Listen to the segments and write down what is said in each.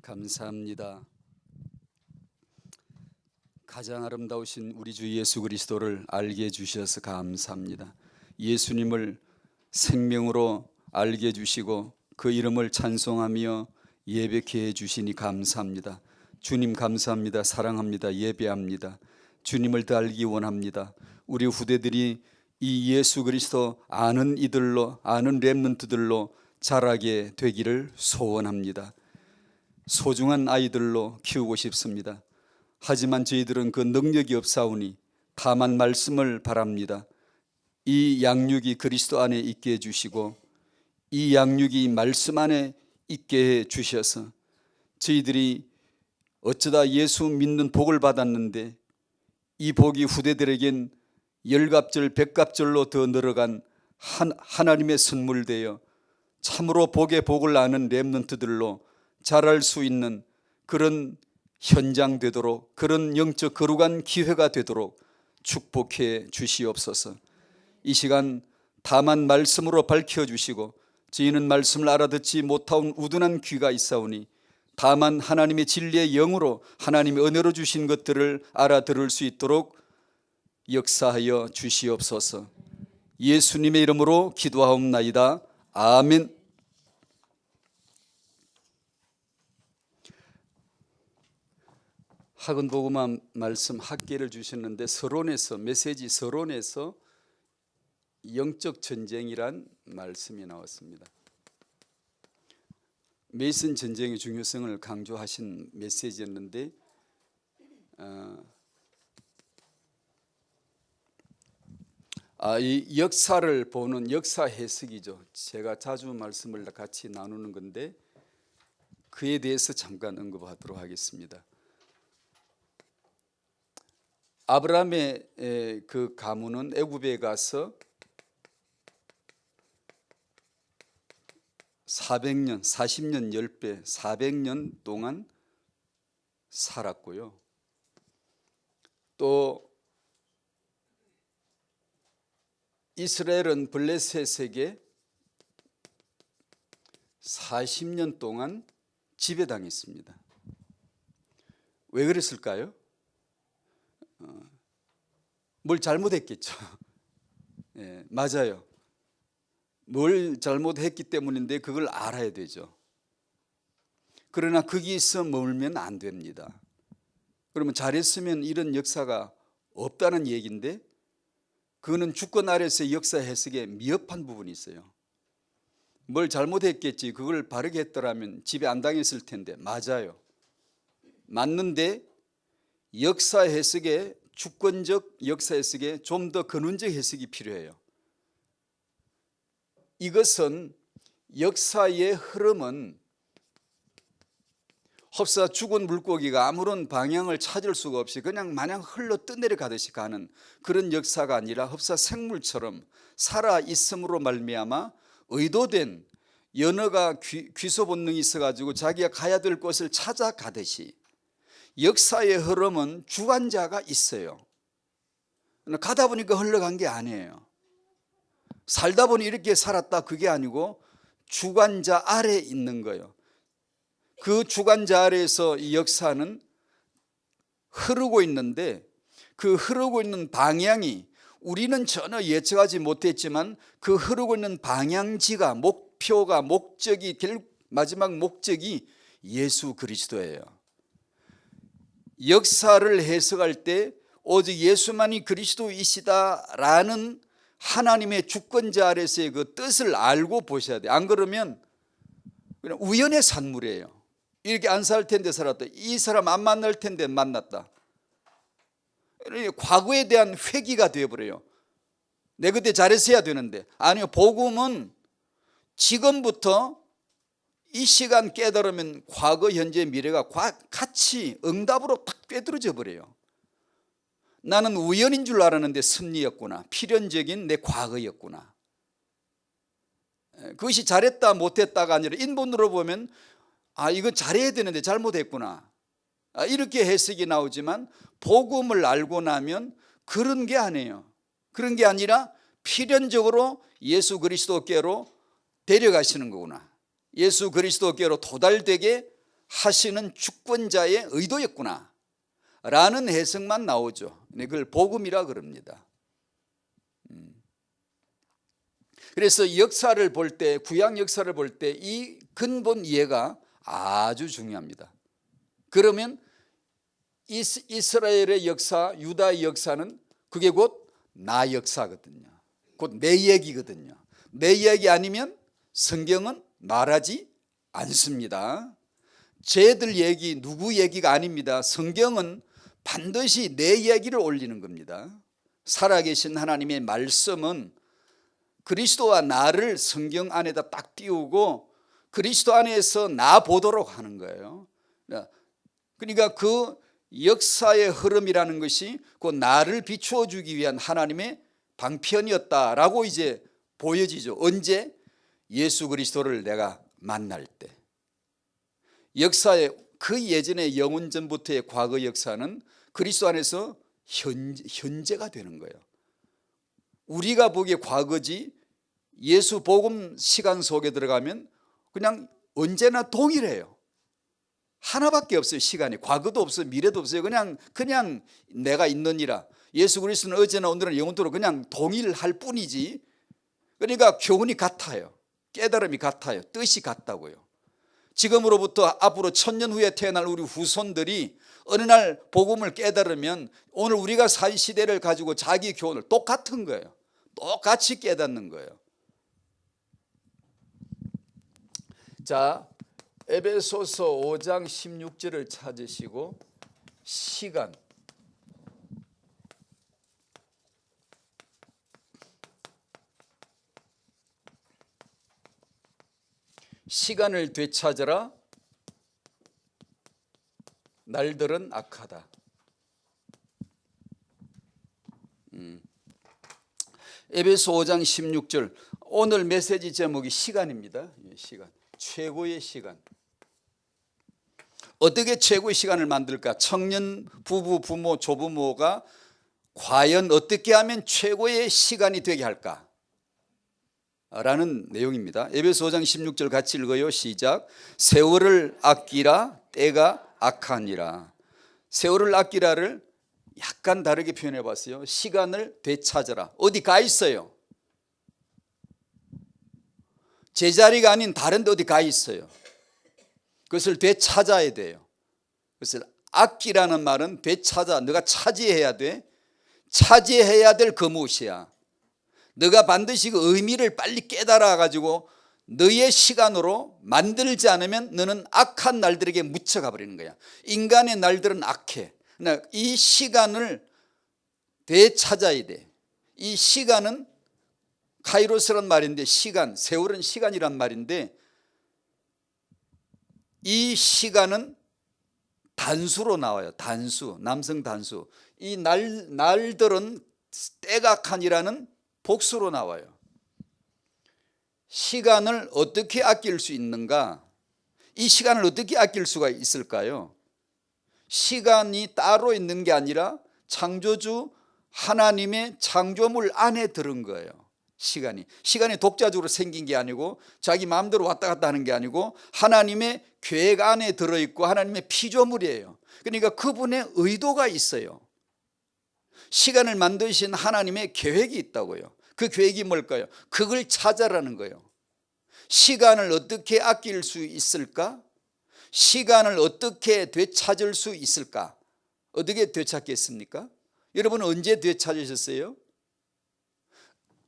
감사합니다. 가장 아름다우신 우리 주 예수 그리스도를 알게 해주셔서 감사합니다. 예수님을 생명으로 알게 해주시고 그 이름을 찬송하며 예배케 해주시니 감사합니다. 주님 감사합니다. 사랑합니다. 예배합니다. 주님을 더 알기 원합니다. 우리 후대들이 이 예수 그리스도 아는 이들로, 아는 렘넌트들로 자라게 되기를 소원합니다. 소중한 아이들로 키우고 싶습니다. 하지만 저희들은 그 능력이 없사오니 다만 말씀을 바랍니다. 이 양육이 그리스도 안에 있게 해주시고 이 양육이 말씀 안에 있게 해주셔서 저희들이 어쩌다 예수 믿는 복을 받았는데 이 복이 후대들에겐 열갑절 백갑절로 더 늘어간 하나님의 선물되어 참으로 복의 복을 아는 렘넌트들로 자랄 수 있는 그런 현장 되도록, 그런 영적 거룩한 기회가 되도록 축복해 주시옵소서. 이 시간 다만 말씀으로 밝혀주시고 저희는 말씀을 알아듣지 못한 우둔한 귀가 있사오니 다만 하나님의 진리의 영으로 하나님의 은혜로 주신 것들을 알아들을 수 있도록 역사하여 주시옵소서. 예수님의 이름으로 기도하옵나이다. 아멘. 학은복음화 말씀 학계를 주셨는데 서론에서, 메시지 서론에서 영적 전쟁이란 말씀이 나왔습니다. 메이슨 전쟁의 중요성을 강조하신 메시지였는데 이 역사를 보는 역사 해석이죠. 제가 자주 말씀을 같이 나누는 건데 그에 대해서 잠깐 언급하도록 하겠습니다. 아브라함의 그 가문은 애굽에 가서 400년, 40년 10배, 400년 동안 살았고요. 또 이스라엘은 블레셋에게 40년 동안 지배당했습니다. 왜 그랬을까요? 뭘 잘못했겠죠. 예, 맞아요. 뭘 잘못했기 때문인데 그걸 알아야 되죠. 그러나 거기서 머물면 안 됩니다. 그러면 잘했으면 이런 역사가 없다는 얘기인데 그거는 주권 아래서의 역사 해석에 미흡한 부분이 있어요. 뭘 잘못했겠지, 그걸 바르게 했더라면 지배 안 당했을 텐데. 맞아요. 맞는데 역사 해석에, 주권적 역사 해석에 좀 더 근원적 해석이 필요해요. 이것은 역사의 흐름은 흡사 죽은 물고기가 아무런 방향을 찾을 수가 없이 그냥 마냥 흘러 떠내려가듯이 가는 그런 역사가 아니라 흡사 생물처럼 살아있음으로 말미암아 의도된 연어가 귀소 본능이 있어가지고 자기가 가야 될 곳을 찾아가듯이 역사의 흐름은 주관자가 있어요. 가다 보니까 흘러간 게 아니에요. 살다 보니 이렇게 살았다, 그게 아니고 주관자 아래에 있는 거예요. 그 주관자 아래에서 이 역사는 흐르고 있는데 그 흐르고 있는 방향이 우리는 전혀 예측하지 못했지만 그 흐르고 있는 방향지가, 목표가, 목적이, 마지막 목적이 예수 그리스도예요. 역사를 해석할 때 오직 예수만이 그리스도이시다라는 하나님의 주권자 아래서의 그 뜻을 알고 보셔야 돼요. 안 그러면 그냥 우연의 산물이에요. 이렇게 안 살 텐데 살았다, 이 사람 안 만날 텐데 만났다. 과거에 대한 회귀가 되어버려요. 내 그때 잘했어야 되는데. 아니요, 복음은 지금부터 이 시간 깨달으면 과거, 현재, 미래가 같이 응답으로 딱 꿰뚫어져 버려요. 나는 우연인 줄 알았는데 섭리였구나, 필연적인 내 과거였구나. 그것이 잘했다 못했다가 아니라 인본으로 보면 이거 잘해야 되는데 잘못했구나, 이렇게 해석이 나오지만 복음을 알고 나면 그런 게 아니에요. 그런 게 아니라 필연적으로 예수 그리스도께로 데려가시는 거구나, 예수 그리스도께로 도달되게 하시는 주권자의 의도였구나 라는 해석만 나오죠. 그걸 복음이라 그럽니다. 그래서 역사를 볼 때, 구약 역사를 볼 때 이 근본 이해가 아주 중요합니다. 그러면 이스라엘의 역사, 유다의 역사는 그게 곧 나 역사거든요. 곧 내 얘기거든요. 내 이야기 아니면 성경은 말하지 않습니다. 쟤들 얘기, 누구 얘기가 아닙니다. 성경은 반드시 내 이야기를 올리는 겁니다. 살아계신 하나님의 말씀은 그리스도와 나를 성경 안에다 딱 띄우고 그리스도 안에서 나 보도록 하는 거예요. 그러니까 그 역사의 흐름이라는 것이 그 나를 비추어 주기 위한 하나님의 방편이었다라고 이제 보여지죠. 언제? 예수 그리스도를 내가 만날 때. 역사의 그 예전의 영원 전부터의 과거 역사는 그리스도 안에서 현재가 되는 거예요. 우리가 보기에 과거지 예수 복음 시간 속에 들어가면 그냥 언제나 동일해요. 하나밖에 없어요. 시간이 과거도 없어요. 미래도 없어요. 그냥 내가 있느니라. 예수 그리스도는 어제나 오늘은 영원토록 그냥 동일할 뿐이지. 그러니까 교훈이 같아요. 깨달음이 같아요. 뜻이 같다고요. 지금으로부터 앞으로 1000년 후에 태어날 우리 후손들이 어느 날 복음을 깨달으면 오늘 우리가 산 시대를 가지고 자기 교훈을 똑같은 거예요. 똑같이 깨닫는 거예요. 자, 에베소서 5장 16절을 찾으시고 시간, 시간을 되찾으라. 날들은 악하다. 에베소 5장 16절. 오늘 메시지 제목이 시간입니다. 시간. 최고의 시간. 어떻게 최고의 시간을 만들까? 청년 부부, 부모, 조부모가 과연 어떻게 하면 최고의 시간이 되게 할까? 라는 내용입니다. 에베소 5장 16절 같이 읽어요. 시작. 세월을 아끼라 때가 악하니라. 세월을 아끼라를 약간 다르게 표현해 봤어요. 시간을 되찾으라. 어디 가 있어요? 제자리가 아닌 다른 데 어디 가 있어요. 그것을 되찾아야 돼요. 그래서 아끼라는 말은 되찾아, 너가 차지해야 돼. 차지해야 될 그 무엇이야. 너가 반드시 그 의미를 빨리 깨달아 가지고 너의 시간으로 만들지 않으면 너는 악한 날들에게 묻혀가 버리는 거야. 인간의 날들은 악해. 이 시간을 되찾아야 돼. 이 시간은 카이로스란 말인데 시간, 세월은 시간이란 말인데 이 시간은 단수로 나와요. 단수, 남성 단수. 이 날들은 때가 악하니라는 복수로 나와요. 시간을 어떻게 아낄 수 있는가? 이 시간을 어떻게 아낄 수가 있을까요? 시간이 따로 있는 게 아니라 창조주 하나님의 창조물 안에 들은 거예요. 시간이 독자적으로 생긴 게 아니고 자기 마음대로 왔다 갔다 하는 게 아니고 하나님의 계획 안에 들어있고 하나님의 피조물이에요. 그러니까 그분의 의도가 있어요. 시간을 만드신 하나님의 계획이 있다고요. 그 계획이 뭘까요? 그걸 찾아라는 거예요. 시간을 어떻게 아낄 수 있을까? 시간을 어떻게 되찾을 수 있을까? 어떻게 되찾겠습니까? 여러분 언제 되찾으셨어요?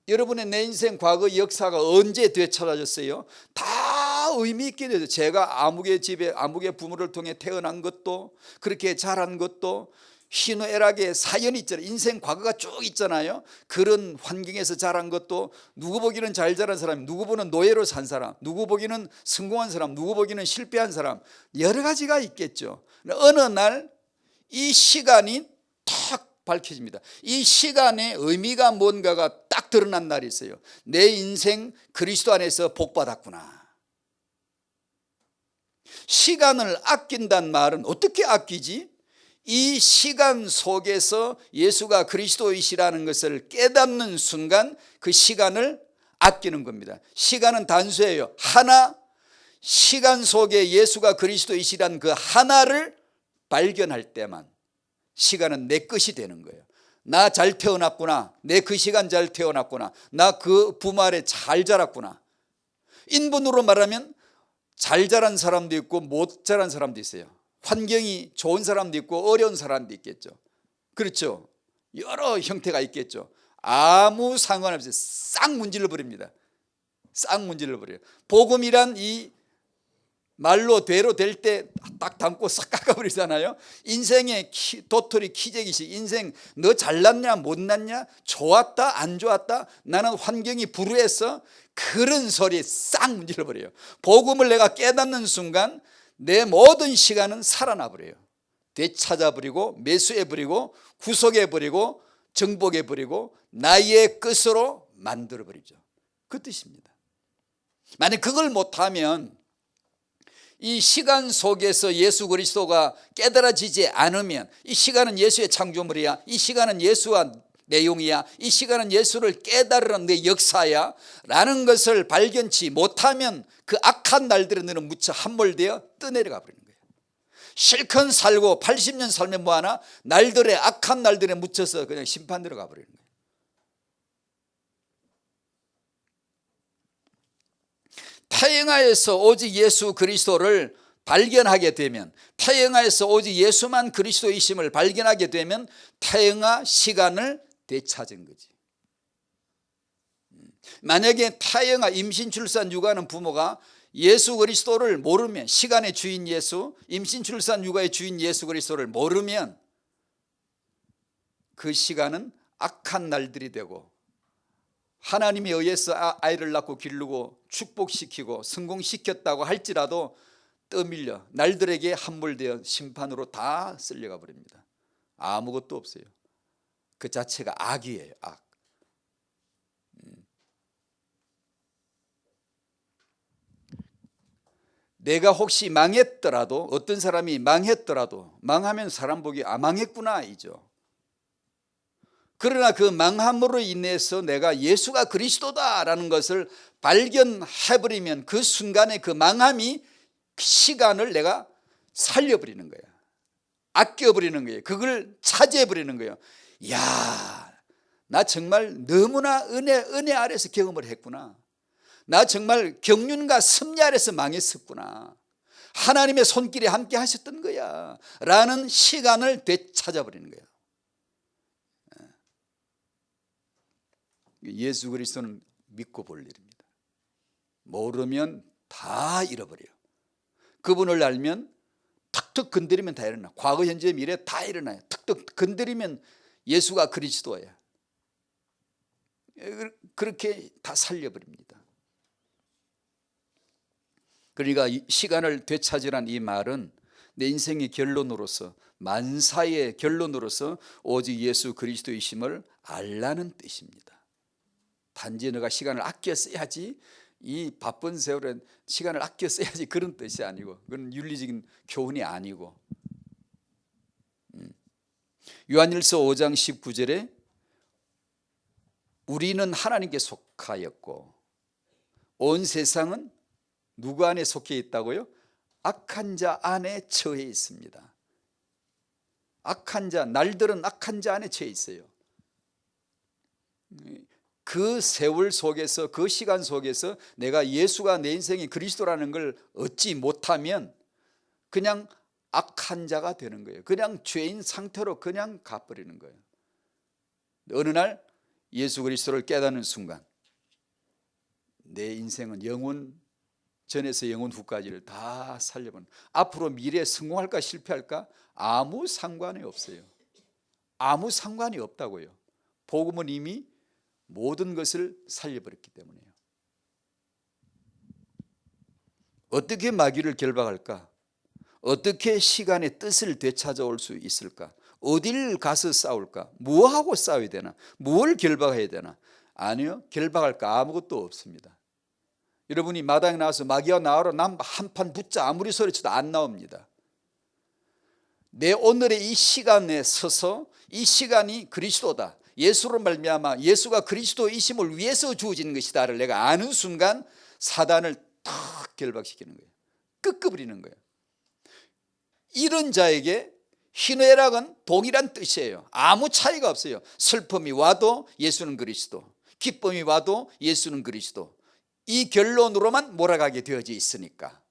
여러분의 내 인생 과거 역사가 언제 되찾아졌어요? 다 의미 있게 되죠. 제가 아무개 집에 아무개 부모를 통해 태어난 것도 그렇게 자란 것도 희노애락의 사연이 있잖아요. 인생 과거가 쭉 있잖아요. 그런 환경에서 자란 것도 누구 보기는 잘 자란 사람, 누구 보기는 노예로 산 사람, 누구 보기는 성공한 사람, 누구 보기는 실패한 사람, 여러 가지가 있겠죠. 어느 날 이 시간이 탁 밝혀집니다. 이 시간의 의미가 뭔가가 딱 드러난 날이 있어요. 내 인생 그리스도 안에서 복받았구나. 시간을 아낀다는 말은 어떻게 아끼지? 이 시간 속에서 예수가 그리스도이시라는 것을 깨닫는 순간 그 시간을 아끼는 겁니다. 시간은 단수예요. 하나, 시간 속에 예수가 그리스도이시란 그 하나를 발견할 때만 시간은 내 것이 되는 거예요. 나 잘 태어났구나. 내 그 시간 잘 태어났구나. 나 그 부모 아래 잘 자랐구나. 인분으로 말하면 잘 자란 사람도 있고 못 자란 사람도 있어요. 환경이 좋은 사람도 있고 어려운 사람도 있겠죠. 그렇죠. 여러 형태가 있겠죠. 아무 상관없이 싹 문질러 버립니다. 싹 문질러 버려요. 복음이란 이 말로 되로 될 때 딱 담고 싹 깎아버리잖아요. 인생의 도토리 키재기식 인생 너 잘났냐 못났냐 좋았다 안 좋았다 나는 환경이 불우했어 그런 소리에 싹 문질러버려요. 복음을 내가 깨닫는 순간 내 모든 시간은 살아나버려요. 되찾아버리고 매수해버리고 구속해버리고 정복해버리고 나의 것으로 만들어버리죠. 그 뜻입니다. 만약 그걸 못하면 이 시간 속에서 예수 그리스도가 깨달아지지 않으면 이 시간은 예수의 창조물이야. 이 시간은 예수와 내용이야. 이 시간은 예수를 깨달으는 내 역사야 라는 것을 발견치 못하면 그 악한 날들에 너는 무척 함몰되어 떠내려가 버리는 거예요. 실컷 살고 80년 살면 뭐하나 날들의 악한 날들에 묻혀서 그냥 심판 들어가 버리는 거예요. 태영하에서 오직 예수 그리스도를 발견하게 되면 태영하에서 오직 예수만 그리스도이심을 발견하게 되면 태영하 시간을 되찾은 거지. 만약에 태영하 임신 출산 육아하는 부모가 예수 그리스도를 모르면 시간의 주인 예수 임신 출산 육아의 주인 예수 그리스도를 모르면 그 시간은 악한 날들이 되고 하나님에 의해서 아이를 낳고 기르고 축복시키고 성공시켰다고 할지라도 떠밀려 날들에게 함몰되어 심판으로 다 쓸려가 버립니다. 아무것도 없어요. 그 자체가 악이에요. 악. 내가 혹시 망했더라도 어떤 사람이 망했더라도 망하면 사람 보기 망했구나 이죠. 그러나 그 망함으로 인해서 내가 예수가 그리스도다라는 것을 발견해버리면 그 순간에 그 망함이 시간을 내가 살려버리는 거야. 아껴버리는 거예요. 그걸 차지해버리는 거예요. 이야, 나 정말 너무나 은혜 아래서 경험을 했구나. 나 정말 경륜과 섭리 아래서 망했었구나. 하나님의 손길이 함께 하셨던 거야 라는 시간을 되찾아버리는 거예요. 예수 그리스도는 믿고 볼 일입니다. 모르면 다 잃어버려요. 그분을 알면 툭툭 건드리면 다 일어나. 과거 현재 미래 다 일어나요. 툭툭 건드리면 예수가 그리스도야. 그렇게 다 살려버립니다. 그러니까 시간을 되찾으란 이 말은 내 인생의 결론으로서 만사의 결론으로서 오직 예수 그리스도이심을 알라는 뜻입니다. 단지 너가 시간을 아껴 써야지 이 바쁜 세월에 시간을 아껴 써야지 그런 뜻이 아니고 그건 윤리적인 교훈이 아니고 요한일서 5장 19절에 우리는 하나님께 속하였고 온 세상은 누구 안에 속해 있다고요? 악한 자 안에 처해 있습니다. 악한 자, 날들은 악한 자 안에 처해 있어요. 그 세월 속에서 그 시간 속에서 내가 예수가 내 인생의 그리스도라는 걸 얻지 못하면 그냥 악한 자가 되는 거예요. 그냥 죄인 상태로 그냥 가버리는 거예요. 어느 날 예수 그리스도를 깨닫는 순간 내 인생은 영혼 전에서 영혼 후까지를 다 살려본 앞으로 미래에 성공할까 실패할까 아무 상관이 없어요. 아무 상관이 없다고요. 복음은 이미 모든 것을 살려버렸기 때문에요. 어떻게 마귀를 결박할까? 어떻게 시간의 뜻을 되찾아올 수 있을까? 어딜 가서 싸울까? 무엇하고 싸워야 되나? 무엇을 결박해야 되나? 아니요, 결박할 거 아무것도 없습니다. 여러분이 마당에 나와서 마귀야 나와라 남 한판 붙자 아무리 소리쳐도 안 나옵니다. 내 오늘의 이 시간에 서서 이 시간이 그리스도다, 예수로 말미암아 예수가 그리스도이심을 위해서 주어진 것이다를 내가 아는 순간 사단을 탁 확 결박시키는 거예요. 끄끄부리는 거예요. 이런 자에게 희노애락은 동일한 뜻이에요. 아무 차이가 없어요. 슬픔이 와도 예수는 그리스도, 기쁨이 와도 예수는 그리스도, 이 결론으로만 몰아가게 되어져 있으니까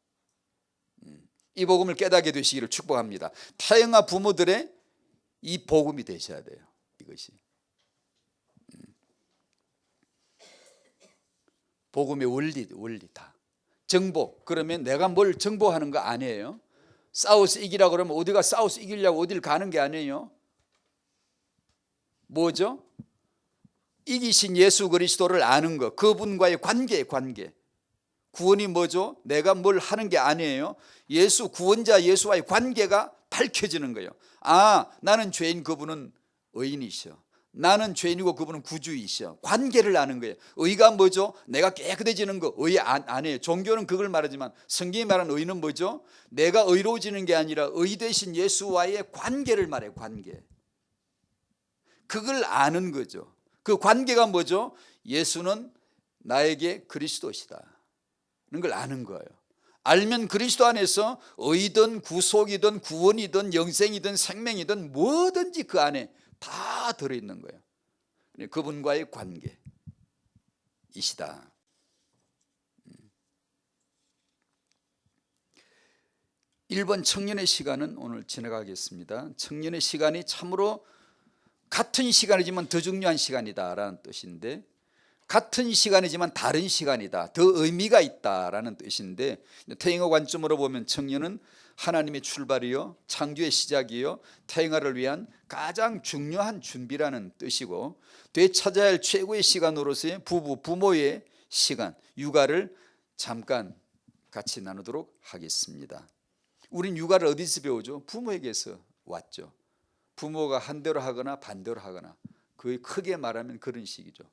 이 복음을 깨닫게 되시기를 축복합니다. 타영아 부모들의 이 복음이 되셔야 돼요. 이것이 복음의 원리다. 정보, 그러면 내가 뭘 정보하는 거 아니에요. 싸워서 이기라고 그러면 어디가 싸워서 이기려고 어딜 가는 게 아니에요. 뭐죠? 이기신 예수 그리스도를 아는 것, 그분과의 관계. 구원이 뭐죠? 내가 뭘 하는 게 아니에요. 예수, 구원자 예수와의 관계가 밝혀지는 거예요. 아, 나는 죄인, 그분은 의인이셔. 나는 죄인이고 그분은 구주이셔. 관계를 아는 거예요. 의가 뭐죠? 내가 깨끗해지는 거 의 아니에요. 종교는 그걸 말하지만 성경이 말하는 의는 뭐죠? 내가 의로워지는 게 아니라 의 되신 예수와의 관계를 말해요. 관계. 그걸 아는 거죠. 그 관계가 뭐죠? 예수는 나에게 그리스도시다 는 걸 아는 거예요. 알면 그리스도 안에서 의든 구속이든 구원이든 영생이든 생명이든 뭐든지 그 안에 다 들어있는 거예요. 그분과의 관계이시다. 1번 청년의 시간은 오늘 지나가겠습니다. 청년의 시간이 참으로 같은 시간이지만 더 중요한 시간이다라는 뜻인데, 같은 시간이지만 다른 시간이다, 더 의미가 있다라는 뜻인데, 태영어 관점으로 보면 청년은 하나님의 출발이요, 창조의 시작이요, 태영아를 위한 가장 중요한 준비라는 뜻이고, 되찾아야 할 최고의 시간으로서의 부모의 시간, 육아를 잠깐 같이 나누도록 하겠습니다. 우린 육아를 어디서 배우죠? 부모에게서 왔죠. 부모가 한 대로 하거나 반대로 하거나, 거의 크게 말하면 그런 식이죠.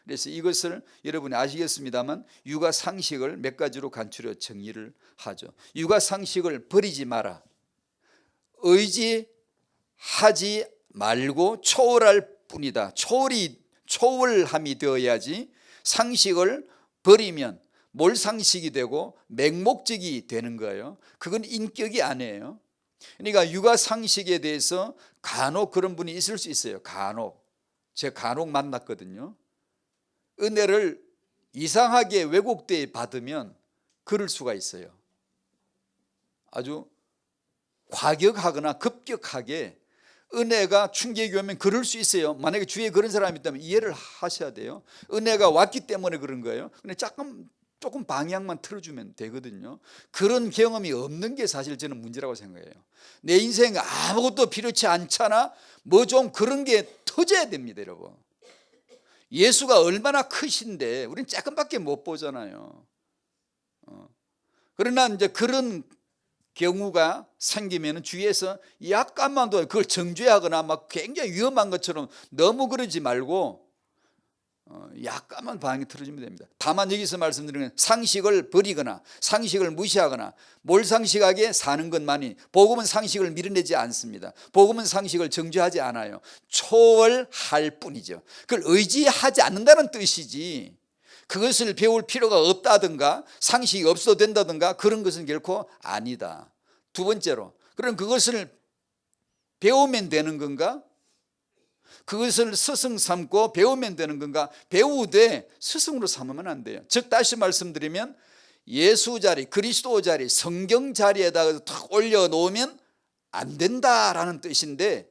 그래서 이것을 여러분이 아시겠습니다만 육아 상식을 몇 가지로 간추려 정리를 하죠. 육아 상식을 버리지 마라, 의지하지 말고 초월할 뿐이다. 초월함이 되어야지. 상식을 버리면 몰상식이 되고 맹목적이 되는 거예요. 그건 인격이 아니에요. 그러니까 육아 상식에 대해서 간혹 그런 분이 있을 수 있어요. 제가 간혹 만났거든요. 은혜를 이상하게 왜곡되어 받으면 그럴 수가 있어요. 아주 과격하거나 급격하게 은혜가 충격이 오면 그럴 수 있어요. 만약에 주위에 그런 사람이 있다면 이해를 하셔야 돼요. 은혜가 왔기 때문에 그런 거예요. 근데 조금 방향만 틀어주면 되거든요. 그런 경험이 없는 게 사실 저는 문제라고 생각해요. 내 인생 아무것도 필요치 않잖아, 뭐 좀 그런 게 터져야 됩니다, 여러분. 예수가 얼마나 크신데 우린 조금밖에 못 보잖아요. 그러나 이제 그런 경우가 생기면 주위에서 약간만 더 그걸 정죄하거나 막 굉장히 위험한 것처럼 너무 그러지 말고 약간만 방향이 틀어지면 됩니다. 다만 여기서 말씀드리는 상식을 버리거나 상식을 무시하거나 몰상식하게 사는 것만이, 복음은 상식을 밀어내지 않습니다. 복음은 상식을 정죄하지 않아요. 초월할 뿐이죠. 그걸 의지하지 않는다는 뜻이지, 그것을 배울 필요가 없다든가 상식이 없어도 된다든가 그런 것은 결코 아니다. 두 번째로, 그럼 그것을 배우면 되는 건가? 그것을 스승 삼고 배우면 되는 건가? 배우되 스승으로 삼으면 안 돼요. 즉 다시 말씀드리면 예수 자리, 그리스도 자리, 성경 자리에다가 탁 올려놓으면 안 된다라는 뜻인데,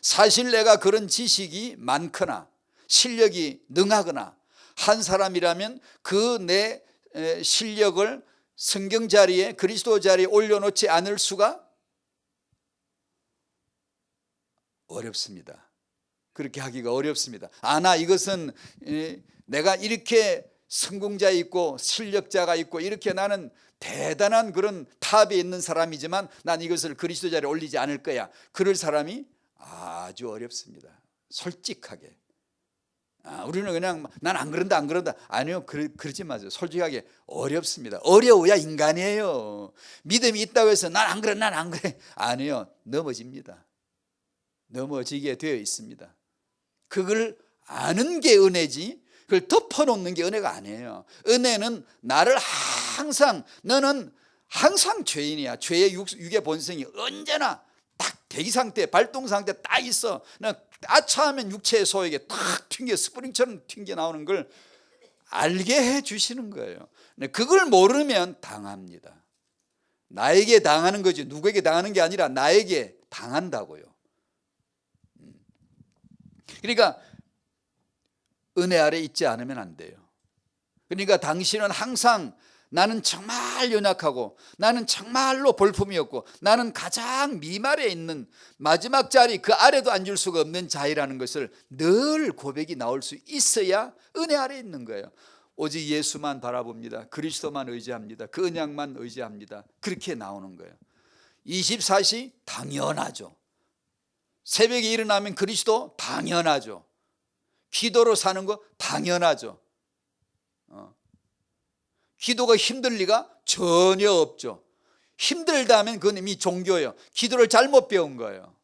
사실 내가 그런 지식이 많거나 실력이 능하거나 한 사람이라면 그 내 실력을 성경 자리에, 그리스도 자리에 올려놓지 않을 수가 어렵습니다. 그렇게 하기가 어렵습니다. 나 이것은 내가 이렇게 성공자 있고 실력자가 있고 이렇게 나는 대단한 그런 탑에 있는 사람이지만 난 이것을 그리스도 자리에 올리지 않을 거야, 그럴 사람이 아주 어렵습니다. 솔직하게. 우리는 그냥 난 안 그런다 아니요, 그러지 마세요. 솔직하게 어렵습니다. 어려워야 인간이에요. 믿음이 있다고 해서 난 안 그래 아니요, 넘어집니다. 넘어지게 되어 있습니다. 그걸 아는 게 은혜지 그걸 덮어놓는 게 은혜가 아니에요. 은혜는 나를 항상 너는 항상 죄인이야. 죄의 육의 본성이 언제나 딱 대기 상태, 발동 상태 딱 있어. 아차하면 육체의 소에게 탁 튕겨 스프링처럼 튕겨 나오는 걸 알게 해 주시는 거예요. 그걸 모르면 당합니다. 나에게 당하는 거지 누구에게 당하는 게 아니라 나에게 당한다고요. 그러니까 은혜 아래 있지 않으면 안 돼요. 그러니까 당신은 항상 나는 정말 연약하고 나는 정말로 볼품이 없고 나는 가장 미말에 있는 마지막 자리 그 아래도 앉을 수가 없는 자이라는 것을 늘 고백이 나올 수 있어야 은혜 아래 있는 거예요. 오직 예수만 바라봅니다. 그리스도만 의지합니다. 그 언약만 의지합니다. 그렇게 나오는 거예요. 24시 당연하죠. 새벽에 일어나면 그리스도 당연하죠. 기도로 사는 거 당연하죠. 기도가 힘들 리가 전혀 없죠. 힘들다면 그건 이미 종교예요. 기도를 잘못 배운 거예요.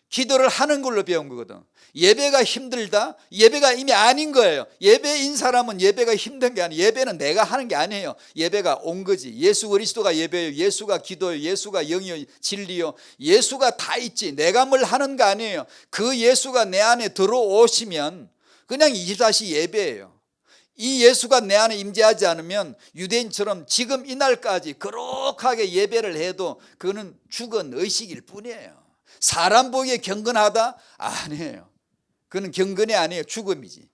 기도를 하는 걸로 배운 거거든. 예배가 힘들다? 예배가 이미 아닌 거예요. 예배인 사람은 예배가 힘든 게 아니에요. 예배는 내가 하는 게 아니에요. 예배가 온 거지. 예수 그리스도가 예배예요. 예수가 기도예요. 예수가 영이요 진리요. 예수가 다 있지. 내가 뭘 하는 거 아니에요. 그 예수가 내 안에 들어오시면 그냥 24시 예배예요. 이 예수가 내 안에 임재하지 않으면 유대인처럼 지금 이날까지 거룩하게 예배를 해도 그거는 죽은 의식일 뿐이에요. 사람 보기에 경건하다? 아니에요. 그건 경건이 아니에요. 죽음이지.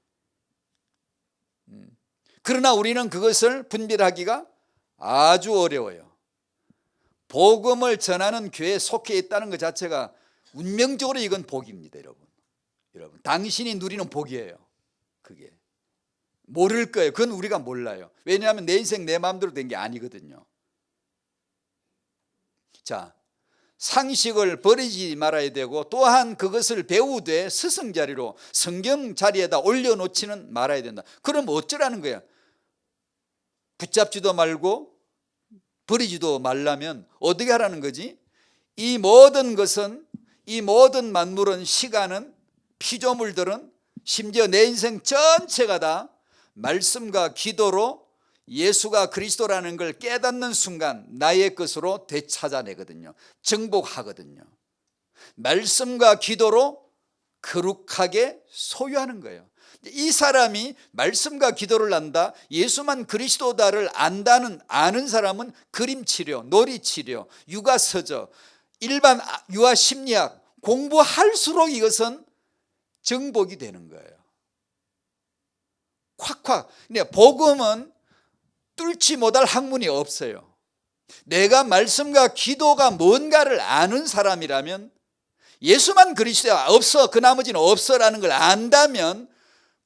그러나 우리는 그것을 분별하기가 아주 어려워요. 복음을 전하는 교회에 속해 있다는 것 자체가 운명적으로 이건 복입니다. 여러분 당신이 누리는 복이에요. 그게 모를 거예요. 그건 우리가 몰라요. 왜냐하면 내 인생 내 마음대로 된 게 아니거든요. 자, 상식을 버리지 말아야 되고 또한 그것을 배우되 스승 자리로 성경 자리에다 올려놓지는 말아야 된다. 그럼 어쩌라는 거야? 붙잡지도 말고 버리지도 말라면 어떻게 하라는 거지? 이 모든 것은, 이 모든 만물은, 시간은, 피조물들은, 심지어 내 인생 전체가 다 말씀과 기도로 예수가 그리스도라는 걸 깨닫는 순간 나의 것으로 되찾아내거든요. 정복하거든요. 말씀과 기도로 거룩하게 소유하는 거예요. 이 사람이 말씀과 기도를 안다, 예수만 그리스도다를 아는 사람은 그림치료, 놀이치료, 육아서적, 일반 유아심리학 공부할수록 이것은 정복이 되는 거예요. 콱콱. 복음은 뚫지 못할 학문이 없어요. 내가 말씀과 기도가 뭔가를 아는 사람이라면 예수만 그리스도야 없어, 그 나머지는 없어라는 걸 안다면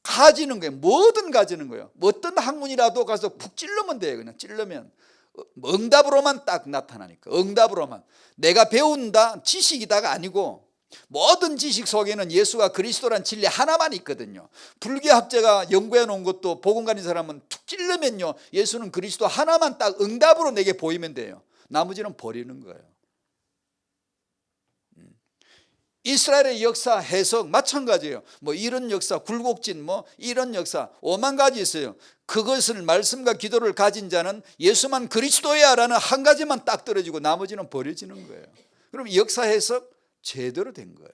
가지는 거예요. 뭐든 가지는 거예요. 어떤 학문이라도 가서 푹 찔르면 돼요. 그냥 찔르면 응답으로만 딱 나타나니까. 응답으로만. 내가 배운다 지식이다가 아니고 모든 지식 속에는 예수가 그리스도란 진리 하나만 있거든요. 불교학자가 연구해 놓은 것도 복음 가진 사람은 툭 찔르면요 예수는 그리스도 하나만 딱 응답으로 내게 보이면 돼요. 나머지는 버리는 거예요. 이스라엘의 역사 해석 마찬가지예요. 뭐 이런 역사, 굴곡진 뭐 이런 역사 오만 가지 있어요. 그것을 말씀과 기도를 가진 자는 예수만 그리스도야 라는 한 가지만 딱 떨어지고 나머지는 버려지는 거예요. 그럼 역사 해석 제대로 된 거예요.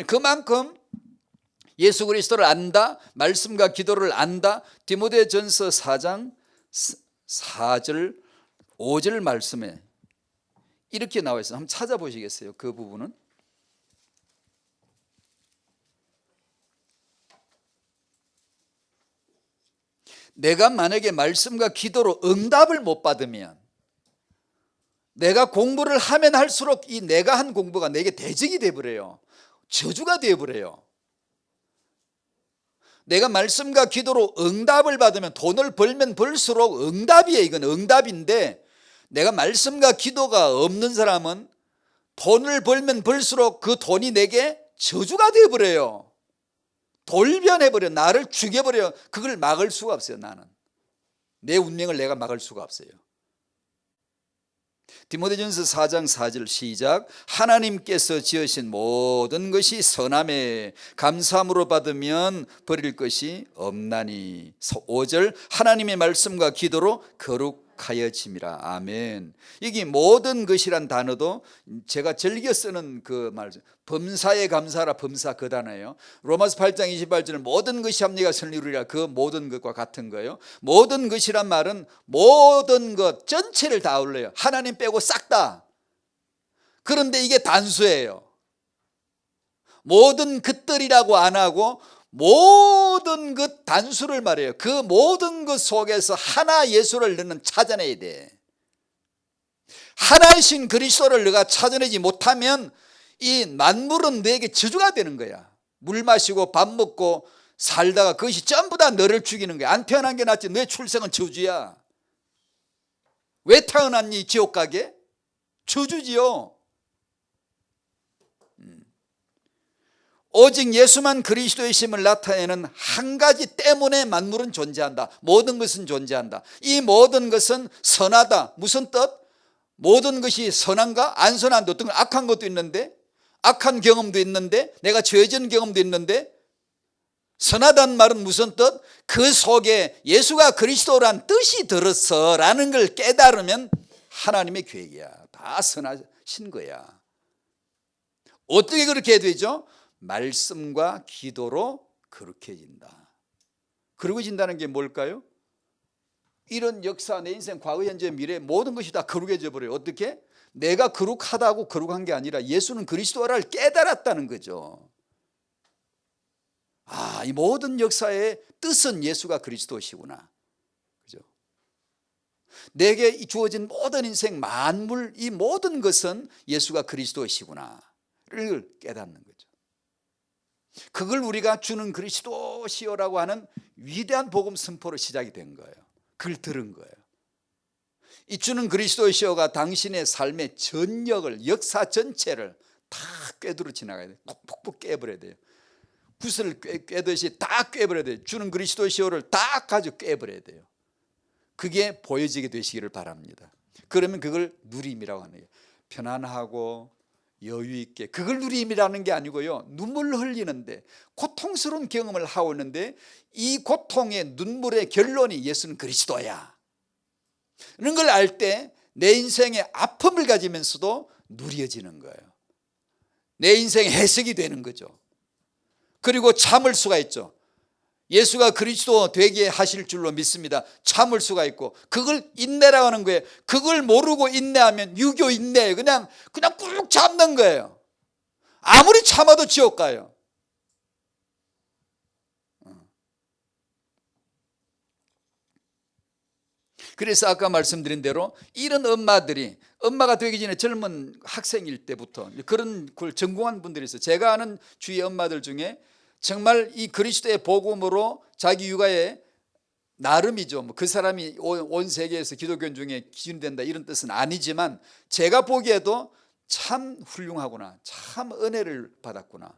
그만큼 예수 그리스도를 안다, 말씀과 기도를 안다. 디모데전서 4장 4절 5절 말씀에 이렇게 나와 있어요. 한번 찾아보시겠어요? 그 부분은 내가 만약에 말씀과 기도로 응답을 못 받으면 내가 공부를 하면 할수록 이 내가 한 공부가 내게 대적이 되어버려요. 저주가 되어버려요. 내가 말씀과 기도로 응답을 받으면 돈을 벌면 벌수록 응답이에요. 이건 응답인데 내가 말씀과 기도가 없는 사람은 돈을 벌면 벌수록 그 돈이 내게 저주가 되어버려요. 돌변해버려. 나를 죽여버려요. 그걸 막을 수가 없어요. 나는 내 운명을 내가 막을 수가 없어요. 디모데전서 4장 4절 시작. 하나님께서 지으신 모든 것이 선함에 감사함으로 받으면 버릴 것이 없나니. 5절 하나님의 말씀과 기도로 거룩하여짐이라. 아멘. 여기 모든 것이란 단어도 제가 즐겨 쓰는 그 말, 범사에 감사하라. 범사 그 단어예요. 로마서 8장 28절은 모든 것이 합리가 선리루리라. 그 모든 것과 같은 거예요. 모든 것이란 말은 모든 것 전체를 다 아울러요. 하나님 빼고 싹 다. 그런데 이게 단수예요. 모든 것들이라고 안 하고 모든 것 단수를 말해요. 그 모든 것 속에서 하나 예수를 너는 찾아내야 돼. 하나이신 그리스도를 너가 찾아내지 못하면 이 만물은 너에게 저주가 되는 거야. 물 마시고 밥 먹고 살다가 그것이 전부 다 너를 죽이는 거야. 안 태어난 게 낫지. 너의 출생은 저주야. 왜 태어났니 지옥 가게? 저주지요. 오직 예수만 그리스도의 심을 나타내는 한 가지 때문에 만물은 존재한다. 모든 것은 존재한다. 이 모든 것은 선하다. 무슨 뜻? 모든 것이 선한가? 안 선한데 어떤 건 악한 것도 있는데, 악한 경험도 있는데, 내가 죄진 경험도 있는데, 선하다는 말은 무슨 뜻? 그 속에 예수가 그리스도란 뜻이 들었어 라는 걸 깨달으면 하나님의 계획이야. 다 선하신 거야. 어떻게 그렇게 되죠? 말씀과 기도로 거룩해진다. 거룩해진다는 게 뭘까요? 이런 역사, 내 인생, 과거, 현재, 미래 모든 것이 다 거룩해져 버려요. 어떻게? 내가 거룩하다고 거룩한 게 아니라 예수는 그리스도를 깨달았다는 거죠. 아, 이 모든 역사의 뜻은 예수가 그리스도시구나. 그죠? 내게 주어진 모든 인생, 만물, 이 모든 것은 예수가 그리스도시구나를 깨닫는 거죠. 그걸 우리가 주는 그리스도시요라고 하는 위대한 복음 선포로 시작이 된 거예요. 그걸 들은 거예요. 이 주는 그리스도시요가 당신의 삶의 전역을, 역사 전체를 다 꿰두러 지나가야 돼요. 푹푹 깨버려야 돼요. 붓을 꿰듯이 다 꿰버려야 돼요. 주는 그리스도시요를 다 가지고 꿰버려야 돼요. 그게 보여지게 되시기를 바랍니다. 그러면 그걸 누림이라고 하는 거예요. 편안하고 여유 있게. 그걸 누림이라는 게 아니고요, 눈물 흘리는데 고통스러운 경험을 하고 있는데 이 고통의 눈물의 결론이 예수는 그리스도야 이런 걸 알 때 내 인생의 아픔을 가지면서도 누려지는 거예요. 내 인생의 해석이 되는 거죠. 그리고 참을 수가 있죠. 예수가 그리스도 되게 하실 줄로 믿습니다. 참을 수가 있고, 그걸 인내라고 하는 거예요. 그걸 모르고 인내하면 유교 인내예요. 그냥 꾹 참는 거예요. 아무리 참아도 지옥 가요. 그래서 아까 말씀드린 대로 이런 엄마들이, 엄마가 되기 전에 젊은 학생일 때부터 그런 걸 전공한 분들이 있어요. 제가 아는 주위 엄마들 중에 정말 이 그리스도의 복음으로 자기 육아에 나름이죠. 그 사람이 온 세계에서 기독교 중에 기준이 된다 이런 뜻은 아니지만 제가 보기에도 참 훌륭하구나, 참 은혜를 받았구나,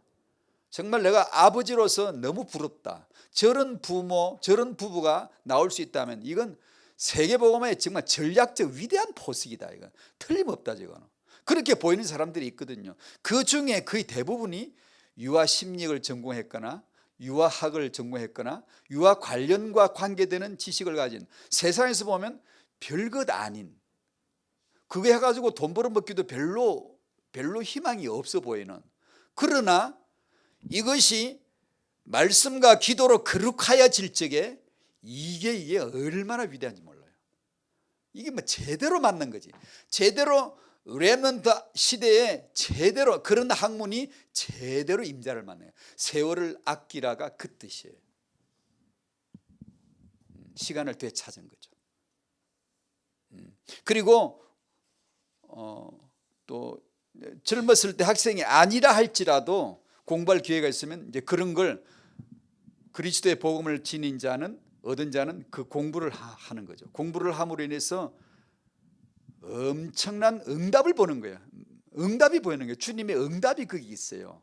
정말 내가 아버지로서 너무 부럽다, 저런 부모, 저런 부부가 나올 수 있다면 이건 세계복음의 정말 전략적 위대한 포석이다. 이건 틀림없다. 이거는 그렇게 보이는 사람들이 있거든요. 그 중에 거의 대부분이 유아 심리학을 전공했거나 유아학을 전공했거나 유아 관련과 관계되는 지식을 가진, 세상에서 보면 별것 아닌, 그거 해가지고 돈 벌어먹기도 별로 희망이 없어 보이는, 그러나 이것이 말씀과 기도로 거룩하여질 적에 이게 얼마나 위대한지 몰라요. 이게 뭐 제대로 맞는 거지. 제대로 렘넌트 시대에 제대로 그런 학문이 제대로 임자를 만나요. 세월을 아끼라가 그 뜻이에요. 시간을 되찾은 거죠. 그리고 또 젊었을 때 학생이 아니라 할지라도 공부할 기회가 있으면 이제 그런 걸 그리스도의 복음을 지닌 자는, 얻은 자는 그 공부를 하는 거죠. 공부를 함으로 인해서 엄청난 응답을 보는 거예요. 응답이 보이는 거예요. 주님의 응답이 거기 있어요.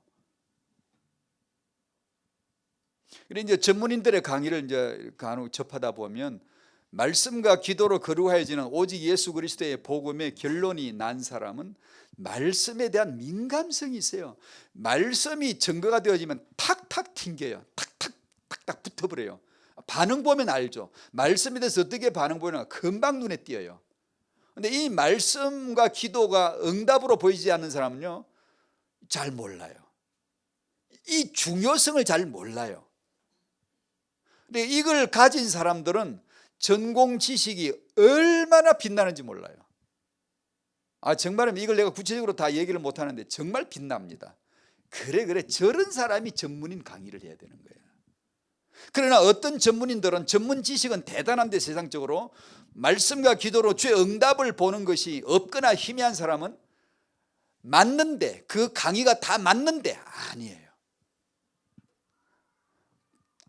그런데 이제 전문인들의 강의를 이제 간혹 접하다 보면 말씀과 기도로 거룩하여지는 오직 예수 그리스도의 복음의 결론이 난 사람은 말씀에 대한 민감성이 있어요. 말씀이 증거가 되어지면 탁탁 튕겨요. 탁탁 붙어버려요. 반응 보면 알죠. 말씀에 대해서 어떻게 반응 보이는가 금방 눈에 띄어요. 근데 이 말씀과 기도가 응답으로 보이지 않는 사람은요, 잘 몰라요. 이 중요성을 잘 몰라요. 근데 이걸 가진 사람들은 전공 지식이 얼마나 빛나는지 몰라요. 정말이면 이걸 내가 구체적으로 다 얘기를 못하는데 정말 빛납니다. 그래 저런 사람이 전문인 강의를 해야 되는 거예요. 그러나 어떤 전문인들은 전문 지식은 대단한데 세상적으로 말씀과 기도로 주의 응답을 보는 것이 없거나 희미한 사람은 맞는데, 그 강의가 다 맞는데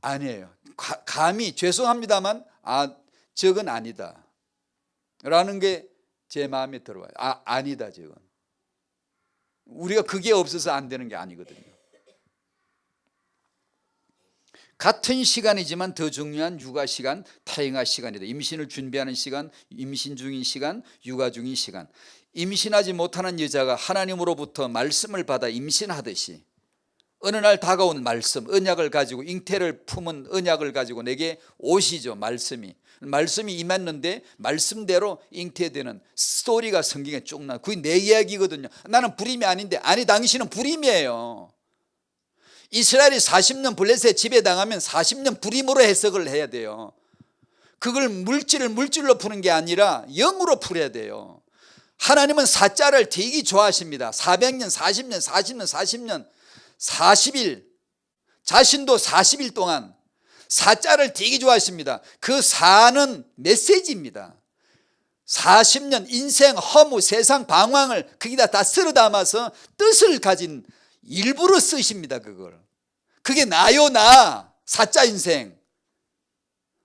아니에요. 감히 죄송합니다만 저건 아니다 라는 게 제 마음에 들어와요. 아니다, 저건. 우리가 그게 없어서 안 되는 게 아니거든요. 같은 시간이지만 더 중요한 육아 시간, 타행아 시간이다. 임신을 준비하는 시간, 임신 중인 시간, 육아 중인 시간. 임신하지 못하는 여자가 하나님으로부터 말씀을 받아 임신하듯이 어느 날 다가온 말씀, 언약을 가지고, 잉태를 품은 언약을 가지고 내게 오시죠. 말씀이 임했는데 말씀대로 잉태되는 스토리가 성경에 쭉 나와요. 그게 내 이야기거든요. 나는 불임이 아닌데, 아니 당신은 불임이에요. 이스라엘이 40년 블레셋 지배당하면 40년 불임으로 해석을 해야 돼요. 그걸 물질로 푸는 게 아니라 영으로 풀어야 돼요. 하나님은 사자를 되게 좋아하십니다. 400년, 40년, 40년, 40년, 40일, 자신도 40일 동안 사자를 되게 좋아하십니다. 그 사는 메시지입니다. 40년 인생 허무, 세상 방황을 거기다 다 쓸어 담아서 뜻을 가진 일부러 쓰십니다. 그게 나요, 사자 인생,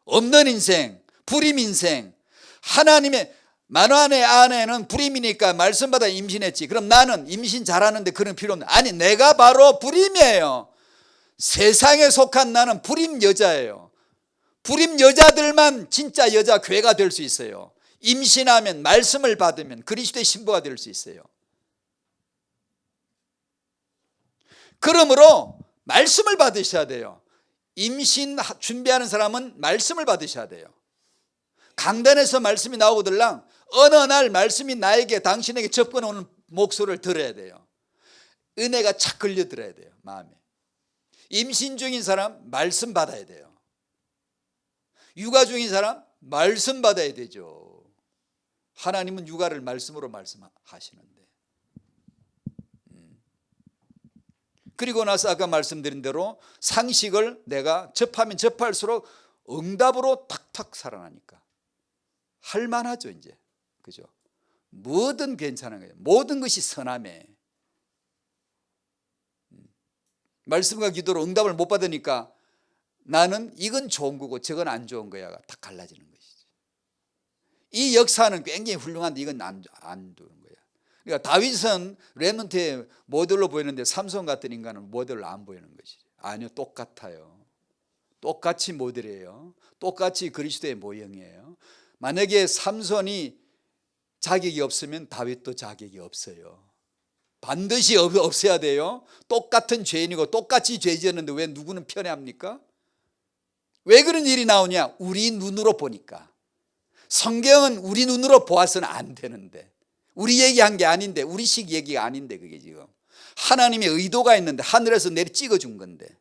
없는 인생, 불임 인생. 하나님의 만완의 아내는 불임이니까 말씀 받아 임신했지. 그럼 나는 임신 잘하는데 그런 필요 없는. 아니, 내가 바로 불임이에요. 세상에 속한 나는 불임 여자예요. 불임 여자들만 진짜 여자 교회가 될 수 있어요. 임신하면, 말씀을 받으면 그리스도의 신부가 될 수 있어요. 그러므로 말씀을 받으셔야 돼요. 임신 준비하는 사람은 말씀을 받으셔야 돼요. 강단에서 말씀이 나오거들랑 어느 날 말씀이 나에게, 당신에게 접근해 오는 목소리를 들어야 돼요. 은혜가 착 걸려들어야 돼요, 마음에. 임신 중인 사람 말씀 받아야 돼요. 육아 중인 사람 말씀 받아야 되죠. 하나님은 육아를 말씀으로 말씀하시는데. 그리고 나서 아까 말씀드린 대로 상식을 내가 접하면 접할수록 응답으로 탁탁 살아나니까 할만하죠, 이제. 그죠? 뭐든 괜찮은 거예요. 모든 것이 선함에. 말씀과 기도로 응답을 못 받으니까 나는 이건 좋은 거고 저건 안 좋은 거야가 딱 갈라지는 것이지. 이 역사는 굉장히 훌륭한데 이건 안 되는 거야. 그러니까 다윗은 렘넌트의 모델로 보이는데 삼손 같은 인간은 모델로 안 보이는 것이지. 아니요, 똑같아요. 똑같이 모델이에요. 똑같이 그리스도의 모형이에요. 만약에 삼손이 자격이 없으면 다윗도 자격이 없어요. 반드시 없어야 돼요. 똑같은 죄인이고 똑같이 죄 지었는데 왜 누구는 편애합니까? 왜 그런 일이 나오냐? 우리 눈으로 보니까. 성경은 우리 눈으로 보아서는 안 되는데, 우리 얘기한 게 아닌데, 우리식 얘기가 아닌데, 그게 지금 하나님의 의도가 있는데 하늘에서 내리 찍어준 건데,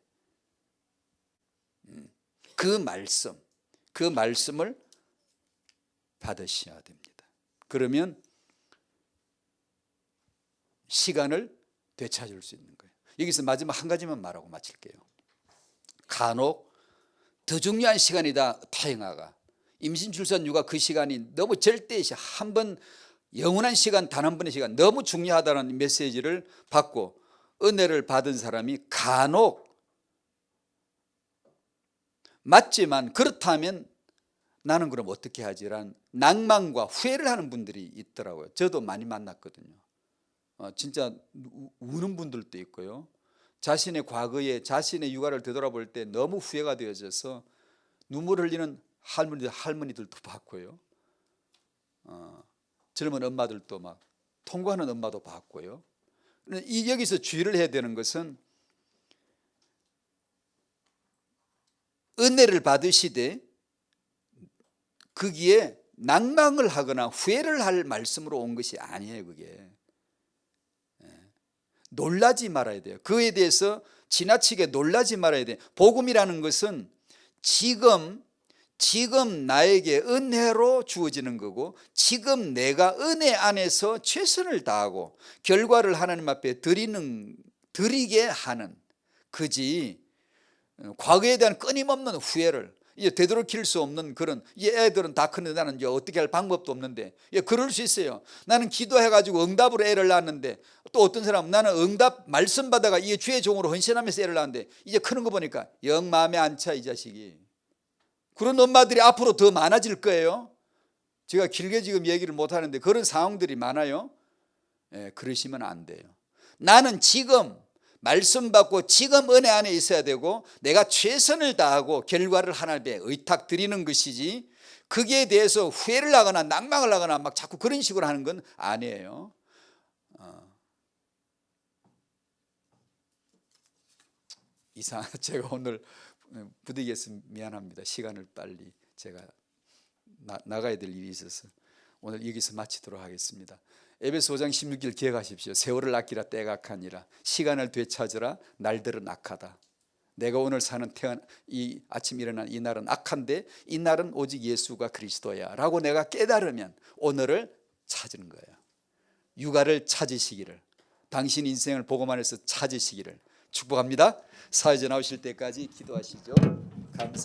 그 말씀을 받으셔야 됩니다. 그러면 시간을 되찾을 수 있는 거예요. 여기서 마지막 한 가지만 말하고 마칠게요. 간혹 더 중요한 시간이다, 타행아가. 임신, 출산, 육아 그 시간이 너무 절대시 한 번, 영원한 시간, 단 한 번의 시간 너무 중요하다는 메시지를 받고 은혜를 받은 사람이 간혹 맞지만, 그렇다면 나는 그럼 어떻게 하지란 낭만과 후회를 하는 분들이 있더라고요. 저도 많이 만났거든요. 진짜 우는 분들도 있고요. 자신의 과거에 자신의 육아를 되돌아볼 때 너무 후회가 되어져서 눈물 흘리는 할머니들도 봤고요. 젊은 엄마들도 막 통과하는 엄마도 봤고요. 여기서 주의를 해야 되는 것은 은혜를 받으시되 거기에 낭망을 하거나 후회를 할 말씀으로 온 것이 아니에요. 그게 놀라지 말아야 돼요. 그에 대해서 지나치게 놀라지 말아야 돼요. 복음이라는 것은 지금 나에게 은혜로 주어지는 거고, 지금 내가 은혜 안에서 최선을 다하고 결과를 하나님 앞에 드리게 하는 거지, 과거에 대한 끊임없는 후회를 이제 되돌이킬 수 없는 그런, 애들은 다 크는데 나는 이제 어떻게 할 방법도 없는데, 그럴 수 있어요. 나는 기도해가지고 응답으로 애를 낳았는데, 또 어떤 사람은 나는 응답 말씀 받아가 이게 주의 종으로 헌신하면서 애를 낳았는데 이제 크는 거 보니까 영 마음에 안 차 이 자식이. 그런 엄마들이 앞으로 더 많아질 거예요. 제가 길게 지금 얘기를 못 하는데 그런 상황들이 많아요. 그러시면 안 돼요. 나는 지금 말씀 받고 지금 은혜 안에 있어야 되고, 내가 최선을 다하고 결과를 하나님께 의탁 드리는 것이지, 거기에 대해서 후회를 하거나 낭망을 하거나 막 자꾸 그런 식으로 하는 건 아니에요. 제가 오늘 부득이해서 미안합니다. 시간을 빨리 제가 나가야 될 일이 있어서 오늘 여기서 마치도록 하겠습니다. 에베소 5장 16절 기억하십시오. 세월을 아끼라 때가 악하니라. 시간을 되찾으라. 날들은 악하다. 내가 오늘 사는 이 아침 일어난 이 날은 악한데 이 날은 오직 예수가 그리스도야 라고 내가 깨달으면 오늘을 찾은 거예요. 육아를 찾으시기를, 당신 인생을 복음 안에서 찾으시기를 축복합니다. 사회자 나오실 때까지 기도하시죠. 감사합니다.